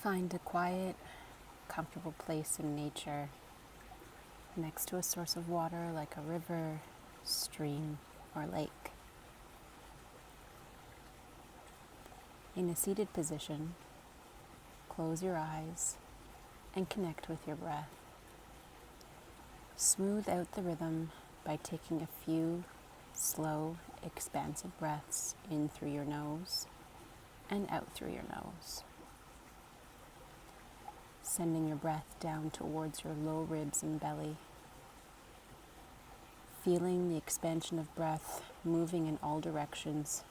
Find a quiet, comfortable place in nature next to a source of water like a river, stream, or lake. In a seated position, close your eyes and connect with your breath. Smooth out the rhythm by taking a few slow, expansive breaths in through your nose and out through your nose. Sending your breath down towards your low ribs and belly. Feeling the expansion of breath moving in all directions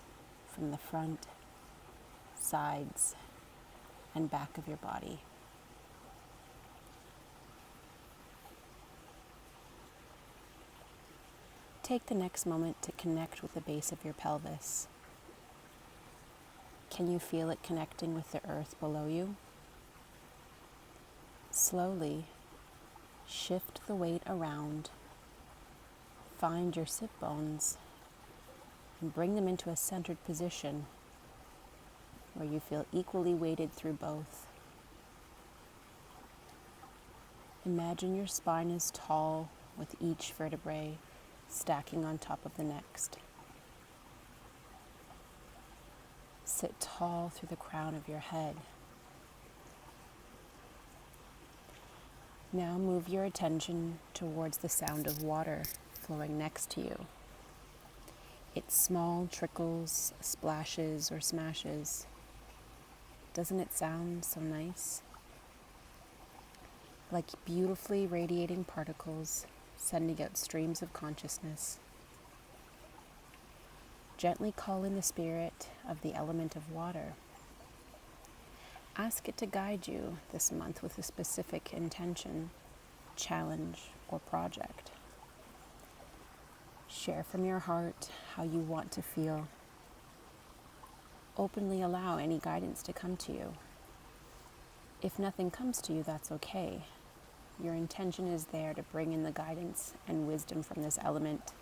from the front, sides, and back of your body. Take the next moment to connect with the base of your pelvis. Can you feel it connecting with the earth below you? Slowly shift the weight around. Find your sit bones and bring them into a centered position where you feel equally weighted through both. Imagine your spine is tall with each vertebrae stacking on top of the next. Sit tall through the crown of your head. Now move your attention towards the sound of water flowing next to you. Its small trickles, splashes, or smashes. Doesn't it sound so nice? Like beautifully radiating particles sending out streams of consciousness. Gently call in the spirit of the element of water. Ask it to guide you this month with a specific intention, challenge, or project. Share from your heart how you want to feel. Openly allow any guidance to come to you. If nothing comes to you, that's okay. Your intention is there to bring in the guidance and wisdom from this element.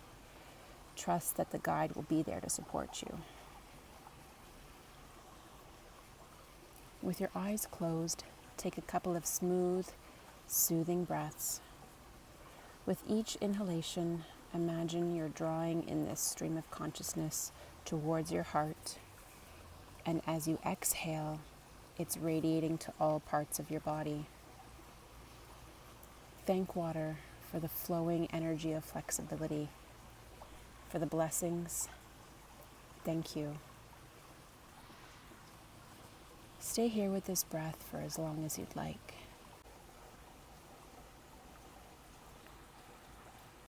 Trust that the guide will be there to support you. With your eyes closed, take a couple of smooth, soothing breaths. With each inhalation, imagine you're drawing in this stream of consciousness towards your heart, and as you exhale, it's radiating to all parts of your body. Thank water for the flowing energy of flexibility, for the blessings. Thank you. Stay here with this breath for as long as you'd like.